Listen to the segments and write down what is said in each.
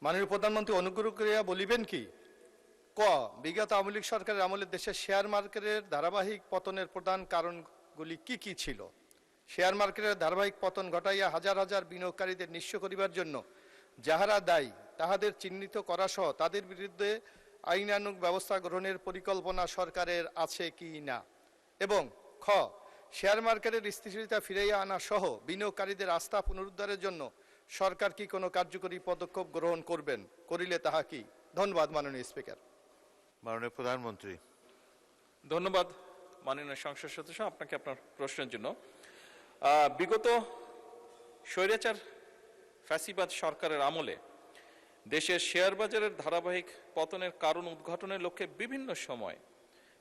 মাননীয় প্রধানমন্ত্রী অনুগ্রহ করিয়া বলিবেন কি, ক বিগত আওয়ামী লীগ সরকারের আমলে দেশের শেয়ার মার্কেটের ধারাবাহিক পতনের প্রধান কারণগুলি কি কি ছিল? শেয়ার মার্কেটের ধারাবাহিক পতন ঘটাইয়া হাজার হাজার বিনিয়োগকারীদের নিঃস্ব করিবার জন্য যাহারা দায়ী তাহাদের চিহ্নিত করা সহ তাদের বিরুদ্ধে আইনানুগ ব্যবস্থা গ্রহণের পরিকল্পনা সরকারের আছে কি না? এবং খ শেয়ার মার্কেটের স্থিতিশীলতা ফিরাইয়া আনা সহ বিনিয়োগকারীদের আস্থা পুনরুদ্ধারের জন্য সরকার কি কোনো কার্যকরী পদক্ষেপ গ্রহণ করবেন? করিলে তাহা কি? ধন্যবাদ মাননীয় স্পিকার। মাননীয় প্রধানমন্ত্রী। ধন্যবাদ মাননীয় সংসদ সদস্য আপনাকে আপনার প্রশ্নের জন্য। বিগত স্বৈরাচার ফ্যাসিবাদ সরকারের আমলে দেশের শেয়ার বাজারের ধারাবাহিক পতনের কারণ উদ্ঘাটনের লক্ষ্যে বিভিন্ন সময়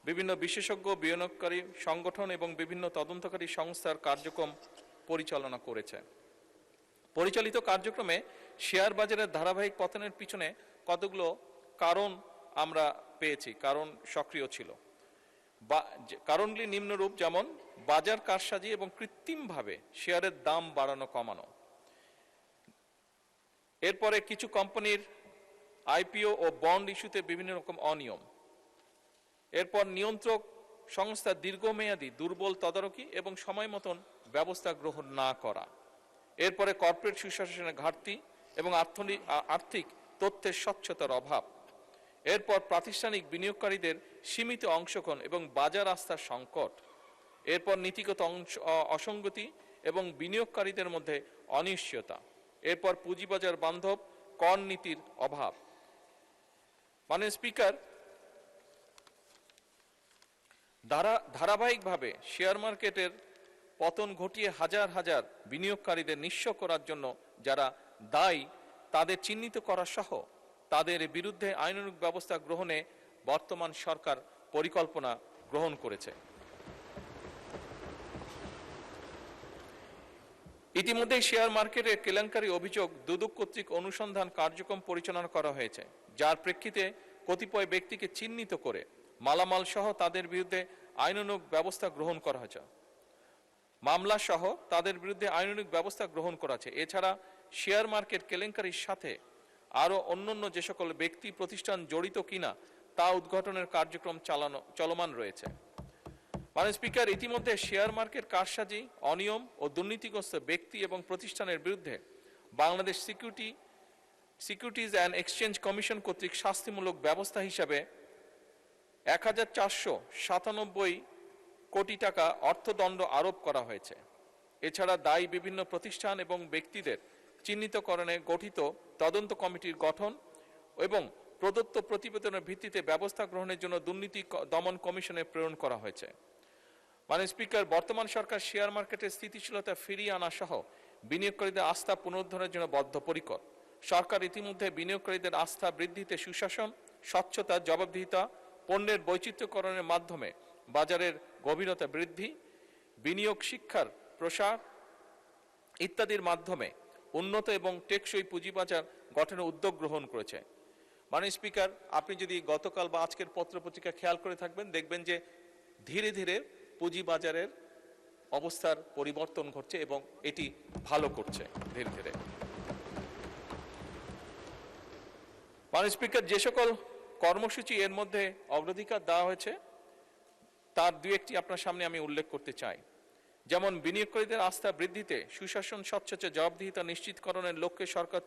বিভিন্ন বিশেষজ্ঞ বিনিয়োগকারী সংগঠন এবং বিভিন্ন তদন্তকারী সংস্থার কার্যক্রম পরিচালনা করেছে। পরিচালিত কার্যক্রমে শেয়ার বাজারের ধারাবাহিক পতনের পিছনে কতগুলো কারণ আমরা পেয়েছি, কারণ সক্রিয় ছিল। কারণগুলি নিম্নরূপ, যেমন বাজার কারসাজি এবং কৃত্রিমভাবে শেয়ারের দাম বাড়ানো কমানো, এরপরে কিছু কোম্পানির আইপিও ও বন্ড ইস্যুতে বিভিন্ন রকম অনিয়ম, এরপর নিয়ন্ত্রক সংস্থার দীর্ঘমেয়াদী দুর্বল তদারকি এবং সময় মতন ব্যবস্থা গ্রহণ না করা, এরপরে কর্পোরেট সুশাসনের ঘাটতি এবং আর্থিক তথ্যের স্বচ্ছতার অভাব, এরপর প্রাতিষ্ঠানিক বিনিয়োগকারীদের সীমিত অংশগ্রহণ এবং বাজার আস্থার সংকট, এরপর নীতিগত অসঙ্গতি এবং বিনিয়োগকারীদের মধ্যে অনিশ্চয়তা, এরপর পুঁজিবাজার বান্ধব কর নীতির অভাব। মাননীয় স্পিকার, ধারাবাহিকভাবে শেয়ার মার্কেটের পতন ঘটিয়ে হাজার হাজার বিনিয়োগকারীদের নিঃস্ব করার জন্য যারা দায়ী তাদের চিহ্নিত করা সহ তাদের বিরুদ্ধে আইনানুগ ব্যবস্থা গ্রহণে বর্তমান সরকার পরিকল্পনা গ্রহণ করেছে। ইতিমধ্যে শেয়ার মার্কেটের কেলেঙ্কারি অভিযোগ দুদক কর্তৃক অনুসন্ধান কার্যক্রম পরিচালনা করা হয়েছে, যার প্রেক্ষিতে কতিপয় ব্যক্তিকে চিহ্নিত করে মালামাল সহ তাদের বিরুদ্ধে আইনানুগ ব্যবস্থা গ্রহণ করা হয়েছে। মামলা সহ তাদের বিরুদ্ধে আইনানুগ ব্যবস্থা গ্রহণ করা হয়েছে। এছাড়া শেয়ার মার্কেট কেলেঙ্কারির সাথে আরো অন্যান্য যে সকল ব্যক্তি প্রতিষ্ঠান জড়িত কিনা তা উদ্ঘাটনের কার্যক্রম চলমান রয়েছে। মাননীয় স্পিকার, ইতিমধ্যে শেয়ার মার্কেট কারসাজি, অনিয়ম ও দুর্নীতিগ্রস্ত ব্যক্তি এবং প্রতিষ্ঠানের বিরুদ্ধে Bangladesh securities and exchange commission কর্তৃক শাস্তিমূলক ব্যবস্থা হিসাবে 1497 কোটি টাকা অর্থদণ্ড আরোপ করা হয়েছে। এছাড়া দায়ী বিভিন্ন প্রতিষ্ঠান এবং ব্যক্তিদের চিহ্নিতকরণে গঠিত তদন্ত কমিটির গঠন এবং প্রদত্ত প্রতিবেদনের ভিত্তিতে ব্যবস্থা গ্রহণের জন্য দুর্নীতি দমন কমিশনে প্রেরণ করা হয়েছে। মাননীয় স্পিকার, বর্তমান সরকার শেয়ার মার্কেটের স্থিতিশীলতা ফিরিয়ে আনা সহ বিনিয়োগকারীদের আস্থা পুনরুদ্ধারের জন্য বদ্ধপরিকর। সরকার ইতিমধ্যে বিনিয়োগকারীদের আস্থা বৃদ্ধিতে সুশাসন, স্বচ্ছতা, জবাবদিহিতা, পণ্যের বৈচিত্র্যকরণের মাধ্যমে বাজারের গভীরতা বৃদ্ধি, বিনিয়োগ শিক্ষার প্রসার ইত্যাদির মাধ্যমে উন্নত এবং টেকসই পুঁজিবাজার গঠনের উদ্যোগ গ্রহণ করেছে। মাননীয় স্পিকার, আপনি যদি গতকাল বা আজকের পত্রপত্রিকা খেয়াল করে থাকবেন, দেখবেন যে ধীরে ধীরে পুঁজিবাজারের অবস্থার পরিবর্তন ঘটছে এবং এটি ভালো করছে ধীরে ধীরে। মাননীয় স্পিকার, যে সকল কর্মসূচি এর মধ্যে অগ্রাধিকার দেওয়া হয়েছে তার দু একটি আপনার সামনে আমি উল্লেখ করতে চাই। যেমন বিনিয়োগকারীদের আস্থা বৃদ্ধিতে সুশাসন, স্বচ্ছতা, জবাবদিহিতা নিশ্চিতকরণের লক্ষ্যে সরকার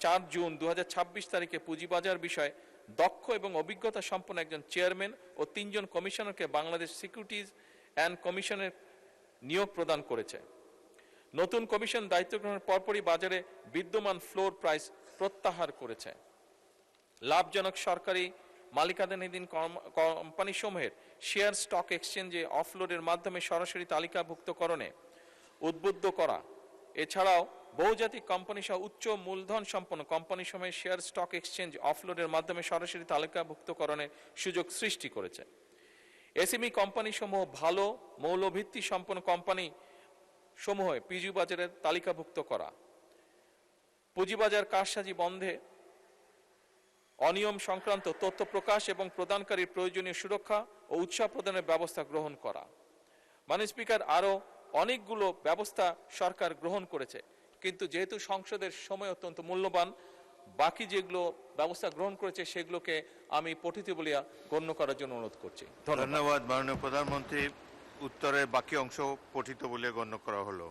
4 জুন 2026 তারিখে পুঁজিবাজার বিষয়ে দক্ষ এবং অভিজ্ঞতা সম্পন্ন একজন চেয়ারম্যান ও 3 জন কমিশনারকে বাংলাদেশ সিকিউরিটিজ অ্যান্ড কমিশনের নিয়োগ প্রদান করেছে। নতুন কমিশন দায়িত্ব গ্রহণের পরপরই বাজারে বিদ্যমান ফ্লোর প্রাইস প্রত্যাহার করেছে। লাভজনক সরকারি মালিকানাধীন কোম্পানি সমূহের শেয়ার স্টক এক্সচেঞ্জে অফলোডের মাধ্যমে সরাসরি তালিকাভুক্তকরণে উদ্বুদ্ধ করা, এছাড়াও বহুজাতিক কোম্পানি সহ উচ্চ মূলধন সম্পন্ন কোম্পানি সমূহের শেয়ার স্টক এক্সচেঞ্জ অফলোডের মাধ্যমে সরাসরি তালিকাভুক্তকরণের সুযোগ সৃষ্টি করেছে। এসএমই কোম্পানি সমূহ ভালো মৌলভিত্তি সম্পন্ন কোম্পানি সমূহ পুঁজিবাজারের তালিকাভুক্ত করা, পুঁজিবাজার কারসাজি বন্ধে অনিয়ম সংক্রান্ত তথ্য প্রকাশ এবং প্রদানকারীর প্রয়োজনীয় সুরক্ষা ও উৎসাহ প্রদানের ব্যবস্থা গ্রহণ করা। মাননীয় স্পিকার, আরো অনেকগুলো ব্যবস্থা সরকার গ্রহণ করেছে, কিন্তু যেহেতু সংসদের সময় অত্যন্ত মূল্যবান, বাকি যেগুলো ব্যবস্থা গ্রহণ করেছে সেগুলোকে আমি পঠিত বলিয়া গণ্য করার জন্য অনুরোধ করছি। ধন্যবাদ। ধন্যবাদ মাননীয় প্রধানমন্ত্রী। উত্তরের বাকি অংশ পঠিত বলে গণ্য করা হলো।